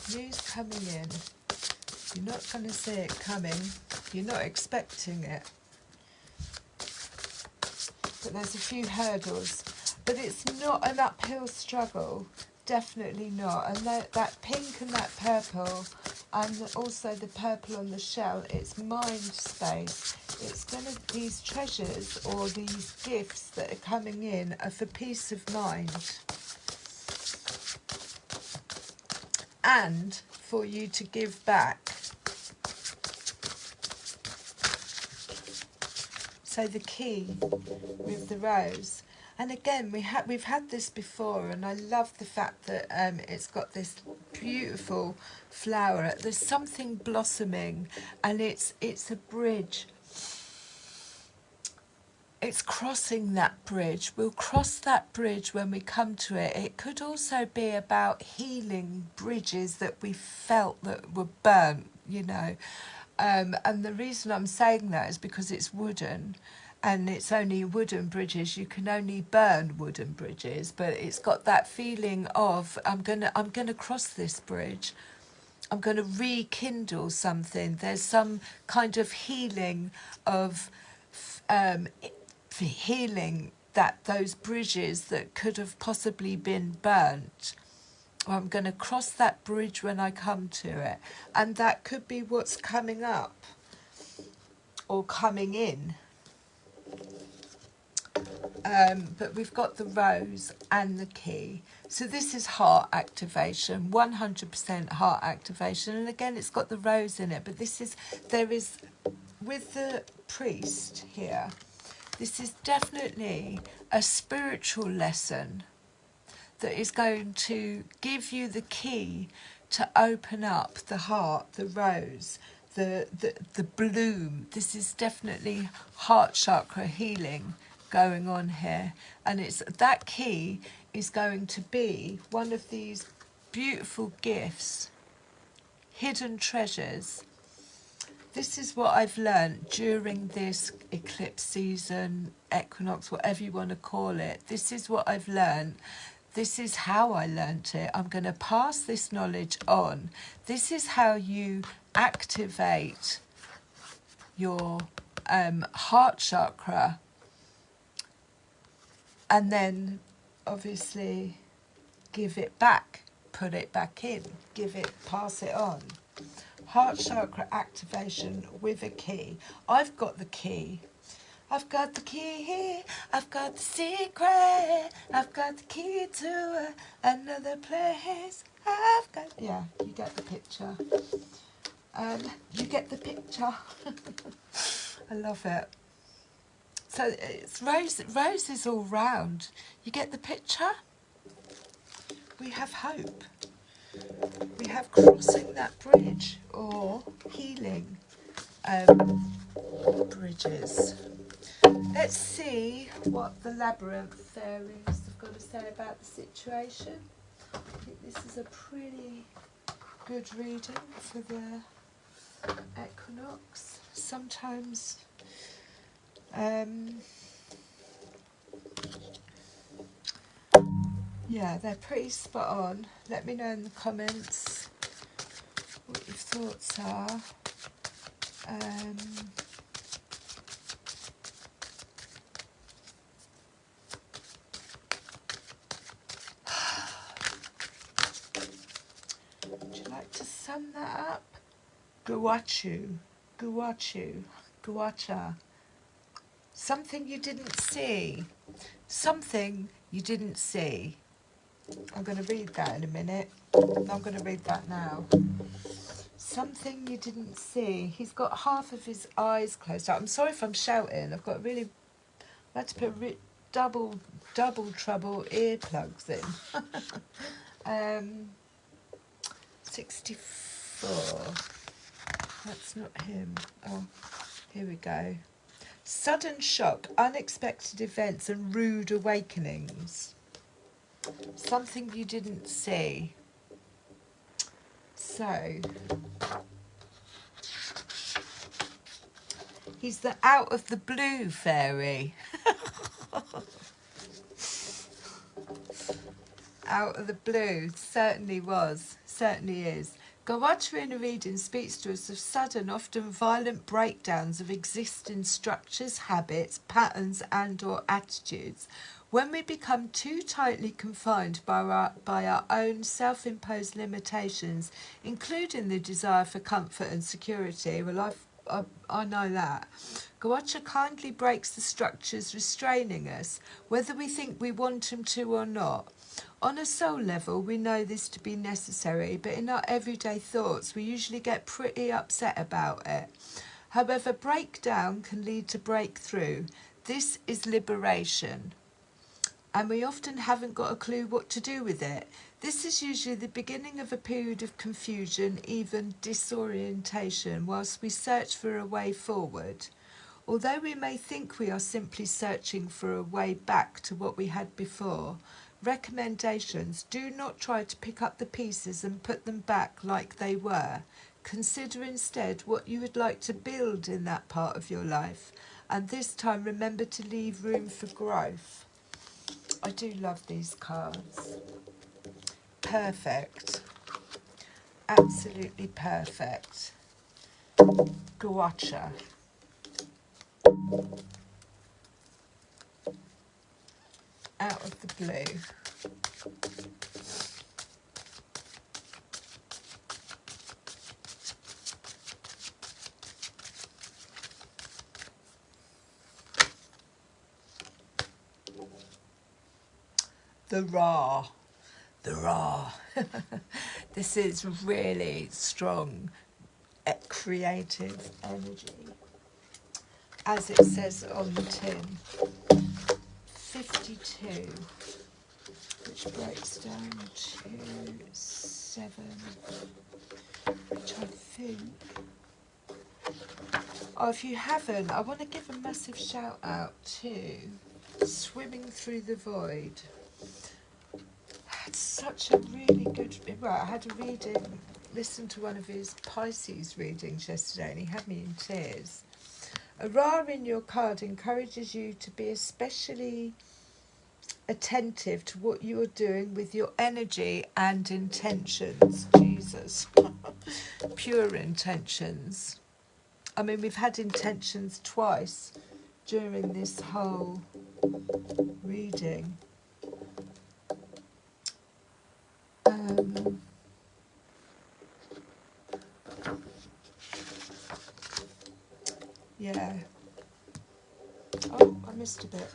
coming in. You're not going to see it coming. You're not expecting it. But there's a few hurdles. But it's not an uphill struggle. Definitely not. And that pink and that purple, and also the purple on the shell, it's mind space. It's going to, these treasures or these gifts that are coming in are for peace of mind. And for you to give back. So the key with the rose. And again, we've had this before, and I love the fact that it's got this beautiful flower. There's something blossoming, and it's a bridge. It's crossing that bridge. We'll cross that bridge when we come to it. It could also be about healing bridges that we felt that were burnt, you know. And the reason I'm saying that is because it's wooden. And it's only wooden bridges. You can only burn wooden bridges, but it's got that feeling of I'm gonna cross this bridge. I'm gonna rekindle something. There's some kind of healing of healing that those bridges that could have possibly been burnt. I'm going to cross that bridge when I come to it, and that could be what's coming up or coming in. But we've got the rose and the key. So this is heart activation, 100% heart activation. And again, it's got the rose in it. But there is, with the priest here, this is definitely a spiritual lesson. that is going to give you the key to open up the heart, the rose, the bloom. This is definitely heart chakra healing going on here, and it's that key is going to be one of these beautiful gifts, hidden treasures. This is what I've learned during this eclipse season, equinox, whatever you want to call it. This is what I've learned. This is how I learnt it. I'm going to pass this knowledge on. This is how you activate your heart chakra, and then obviously give it back, put it back in, give it, pass it on. Heart chakra activation with a key. I've got the key. I've got the key, I've got the secret, I've got the key to another place. I've got, yeah, you get the picture. You get the picture. I love it. So it's roses all round. You get the picture? We have hope. We have crossing that bridge, or healing bridges. Let's see what the labyrinth fairies have got to say about the situation. I think this is a pretty good reading for the equinox. Sometimes yeah, they're pretty spot on. Let me know in the comments what your thoughts are. Would you like to sum that up? Guachu, guachu, guacha. Something you didn't see. Something you didn't see. I'm going to read that in a minute. I'm going to read that now. Something you didn't see. He's got half of his eyes closed up. I'm sorry if I'm shouting. I've got really... I had to put double trouble earplugs in. 64. That's not him. Oh, here we go. Sudden shock, unexpected events and rude awakenings. Something you didn't see. So, he's the out of the blue fairy. Out of the blue, certainly was, certainly is. Gawatri in a reading speaks to us of sudden, often violent breakdowns of existing structures, habits, patterns and or attitudes. When we become too tightly confined by our own self-imposed limitations, including the desire for comfort and security, well, I know that. Gawacha kindly breaks the structures restraining us, whether we think we want him to or not. On a soul level, we know this to be necessary, but in our everyday thoughts, we usually get pretty upset about it. However, breakdown can lead to breakthrough. This is liberation, and we often haven't got a clue what to do with it. This is usually the beginning of a period of confusion, even disorientation, whilst we search for a way forward. Although we may think we are simply searching for a way back to what we had before, recommendations: do not try to pick up the pieces and put them back like they were. Consider instead what you would like to build in that part of your life, and this time remember to leave room for growth. I do love these cards. Perfect. Absolutely perfect. Guacha. Out of the blue. The Ra. The Ra. This is really strong, creative energy. As it says on the tin, 52, which which breaks down to 7, which I think... Oh, if you haven't, I want to give a massive shout out to Swimming Through the Void. Had such a really good... Right, I had a reading, listened to one of his Pisces readings yesterday, and he had me in tears. A Ra in your card encourages you to be especially attentive to what you are doing with your energy and intentions. Jesus. Pure intentions. I mean, we've had intentions twice during this whole reading. Yeah. Oh, I missed a bit.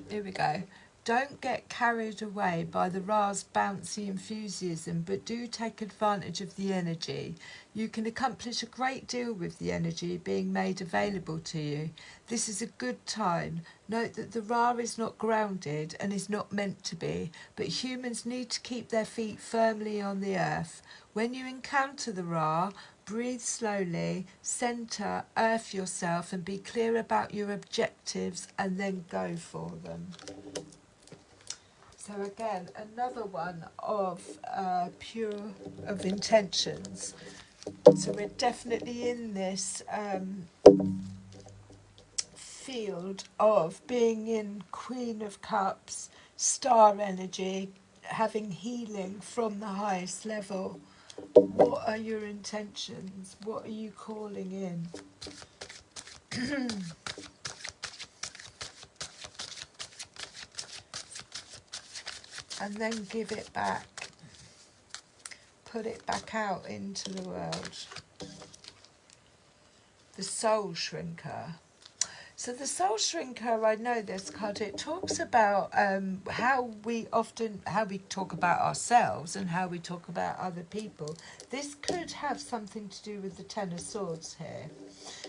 Here we go. Don't get carried away by the Ra's bouncy enthusiasm, but do take advantage of the energy. You can accomplish a great deal with the energy being made available to you. This is a good time. Note that the Ra is not grounded and is not meant to be, but humans need to keep their feet firmly on the earth. When you encounter the Ra, breathe slowly, centre, earth yourself and be clear about your objectives and then go for them. So again, another one of pure of intentions. So we're definitely in this field of being in Queen of Cups, star energy, having healing from the highest level. What are your intentions? What are you calling in? And then give it back. Put it back out into the world. The Soul Shrinker. So the Soul Shrinker, I know this card, it talks about how we talk about ourselves and how we talk about other people. This could have something to do with the Ten of Swords here.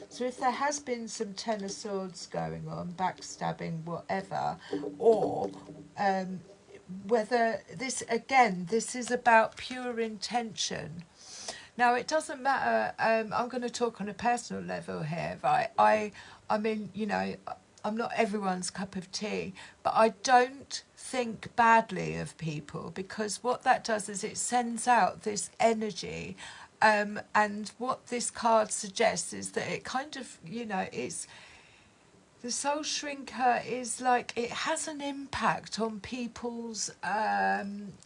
So if there has been some Ten of Swords going on, backstabbing, whatever, or whether this, again, this is about pure intention. Now, it doesn't matter, I'm going to talk on a personal level here, right? I mean, you know, I'm not everyone's cup of tea, but I don't think badly of people, because what that does is it sends out this energy, and what this card suggests is that it kind of, you know, it's... The Soul Shrinker is like, it has an impact on people's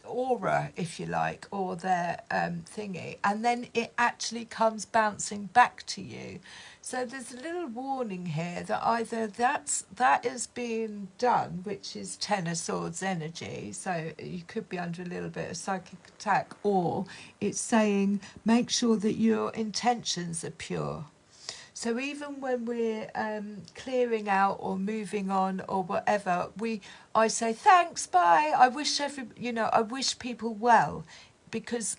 aura, if you like, or their thingy, and then it actually comes bouncing back to you. So there's a little warning here that either that is being done, which is Ten of Swords energy, so you could be under a little bit of psychic attack, or it's saying make sure that your intentions are pure. So even when we're clearing out or moving on or whatever, I say thanks, bye. I wish people well, because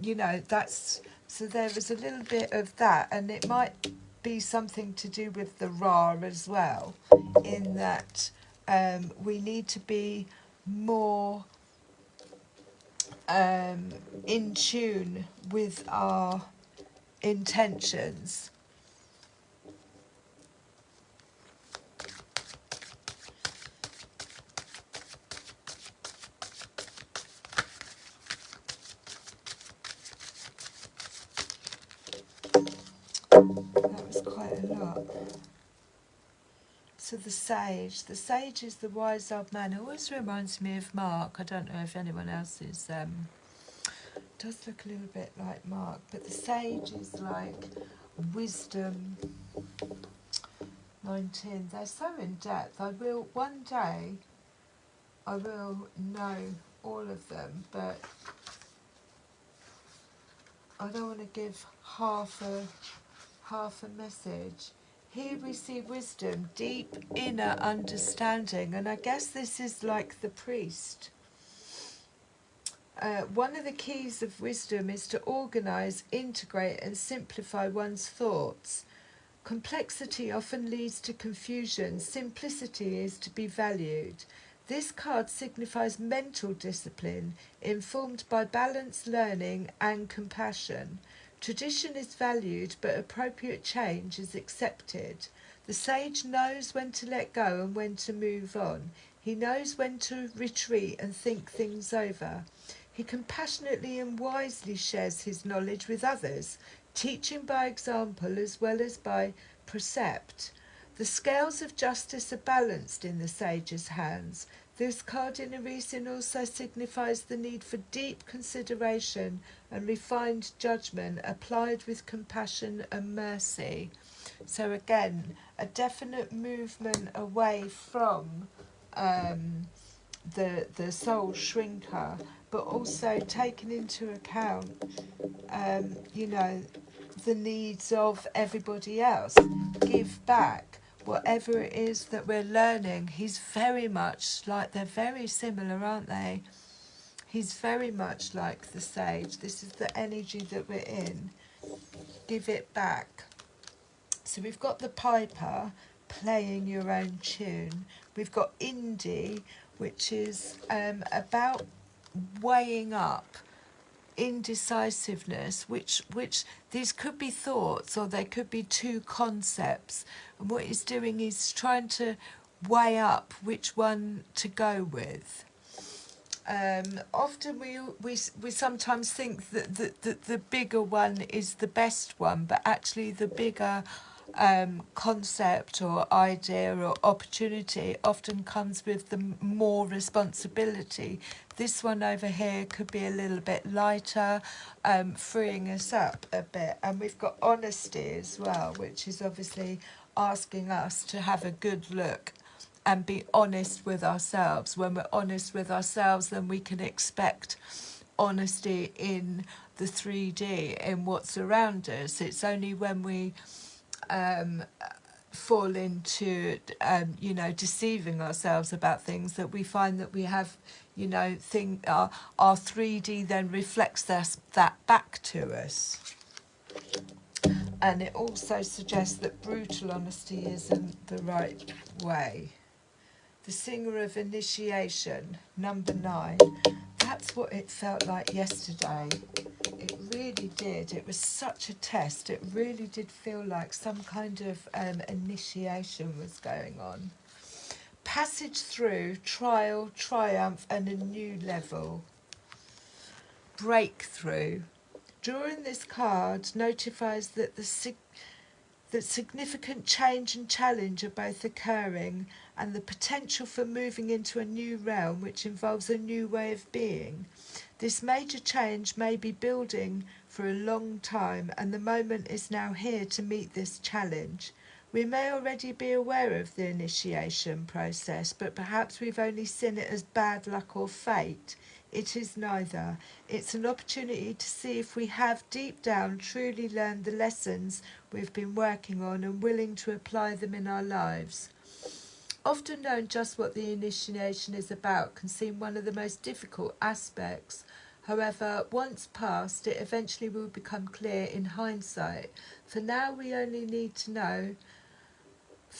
you know, that's... So there is a little bit of that, and it might be something to do with the Ra as well, in that we need to be more in tune with our intentions. That was quite a lot. So the sage is the wise old man. It always reminds me of Mark. I don't know if anyone else is does look a little bit like Mark, but the sage is like wisdom. 19. They're so in depth. One day I will know all of them, but I don't want to give half a message. Here we see wisdom, deep inner understanding, and I guess this is like the priest. One of the keys of wisdom is to organise, integrate and simplify one's thoughts. Complexity often leads to confusion. Simplicity is to be valued. This card signifies mental discipline, informed by balanced learning and compassion. Tradition is valued, but appropriate change is accepted. The sage knows when to let go and when to move on. He knows when to retreat and think things over. He compassionately and wisely shares his knowledge with others, teaching by example as well as by precept. The scales of justice are balanced in the sage's hands. This card in a reason also signifies the need for deep consideration and refined judgment applied with compassion and mercy. So again, a definite movement away from the soul shrinker, but also taking into account, the needs of everybody else. Give back whatever it is that we're learning. He's very much like, they're very similar, aren't they? He's very much like the sage. This is the energy that we're in. Give it back. So we've got the piper playing your own tune. We've got indie, which is about weighing up indecisiveness, which these could be thoughts or they could be two concepts, and what he's doing is trying to weigh up which one to go with. Often we sometimes think that the bigger one is the best one, but actually the bigger concept or idea or opportunity often comes with the more responsibility. This one over here could be a little bit lighter, freeing us up a bit. And we've got honesty as well, which is obviously asking us to have a good look and be honest with ourselves. When we're honest with ourselves, then we can expect honesty in the 3D, in what's around us. It's only when we fall into, deceiving ourselves about things that we find that we have, our 3D then reflects that back to us. And it also suggests that brutal honesty isn't the right way. The singer of initiation, number 9. That's what it felt like yesterday. It really did. It was such a test. It really did feel like some kind of initiation was going on. Passage through, trial, triumph, and a new level. Breakthrough. Drawing this card notifies that that significant change and challenge are both occurring, and the potential for moving into a new realm which involves a new way of being. This major change may be building for a long time, and the moment is now here to meet this challenge. We may already be aware of the initiation process, but perhaps we've only seen it as bad luck or fate. It is neither. It's an opportunity to see if we have deep down truly learned the lessons we've been working on and willing to apply them in our lives. Often knowing just what the initiation is about can seem one of the most difficult aspects. However, once past, it eventually will become clear in hindsight. For now we only need to know,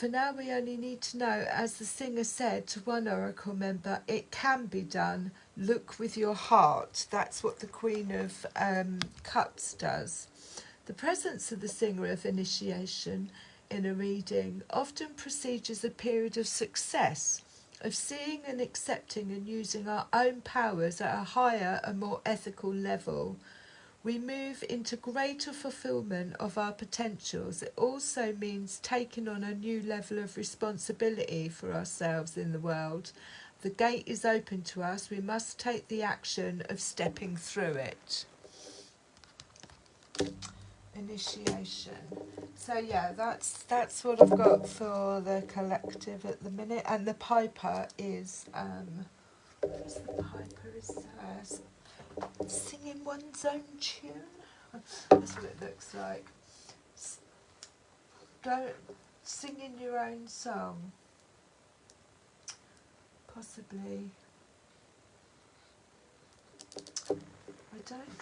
as the singer said to one oracle member, it can be done. Look with your heart. That's what the Queen of Cups does. The presence of the singer of initiation in a reading often precedes a period of success, of seeing and accepting and using our own powers at a higher and more ethical level. We move into greater fulfilment of our potentials. It also means taking on a new level of responsibility for ourselves in the world. The gate is open to us. We must take the action of stepping through it. Initiation. So yeah, that's what I've got for the collective at the minute. And the piper is singing one's own tune. That's what it looks like. Go singing your own song. Possibly. I don't.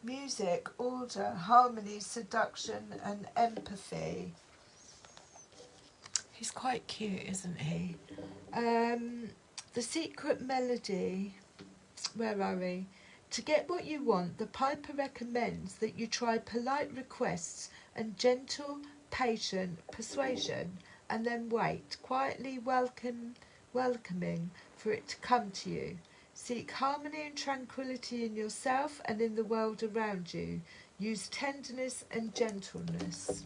Music, order, harmony, seduction, and empathy. He's quite cute, isn't he? The secret melody. Where are we? To get what you want, the piper recommends that you try polite requests and gentle, patient persuasion, and then wait, quietly welcoming for it to come to you. Seek harmony and tranquility in yourself and in the world around you. Use tenderness and gentleness.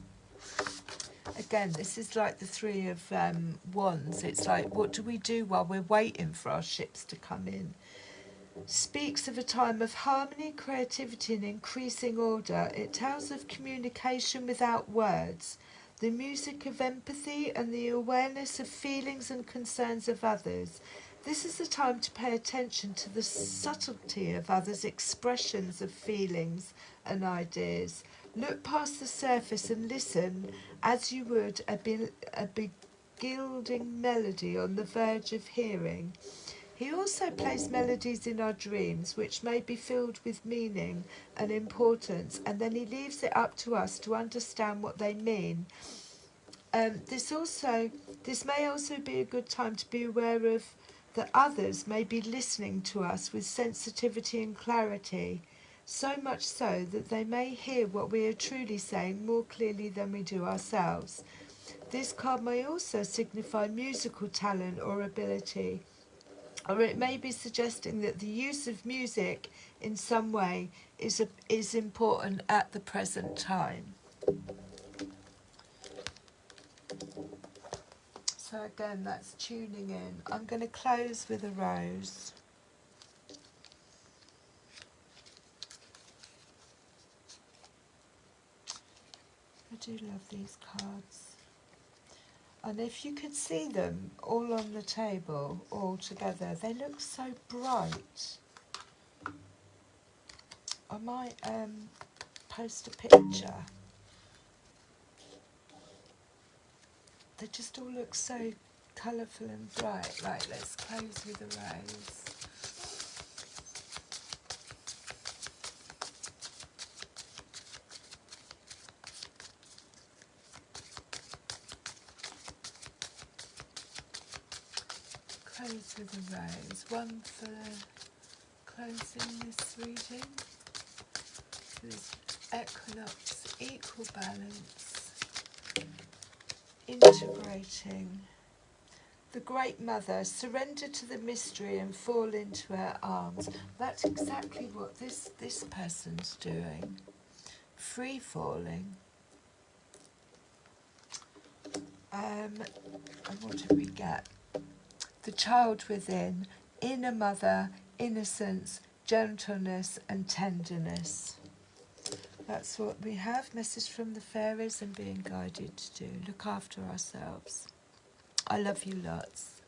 Again, this is like the Three of Wands. It's like, what do we do while we're waiting for our ships to come in? Speaks of a time of harmony, creativity and increasing order. It tells of communication without words, the music of empathy and the awareness of feelings and concerns of others. This is the time to pay attention to the subtlety of others' expressions of feelings and ideas. Look past the surface and listen as you would a begilding melody on the verge of hearing. He also plays melodies in our dreams which may be filled with meaning and importance, and then he leaves it up to us to understand what they mean. This may also be a good time to be aware of that others may be listening to us with sensitivity and clarity, so much so that they may hear what we are truly saying more clearly than we do ourselves. This card may also signify musical talent or ability, or it may be suggesting that the use of music in some way is important at the present time. So again, that's tuning in. I'm going to close with a rose. I do love these cards. And if you could see them all on the table, all together, they look so bright. I might post a picture. They just all look so colourful and bright. Right, let's close with a rose. Close with a rose. One for closing this reading. This Equinox, equal balance, integrating. The Great Mother, surrender to the mystery and fall into her arms. That's exactly what this person's doing. Free falling. And what did we get? The child within, inner mother, innocence, gentleness and tenderness. That's what we have. Message from the fairies and being guided to do. Look after ourselves. I love you lots.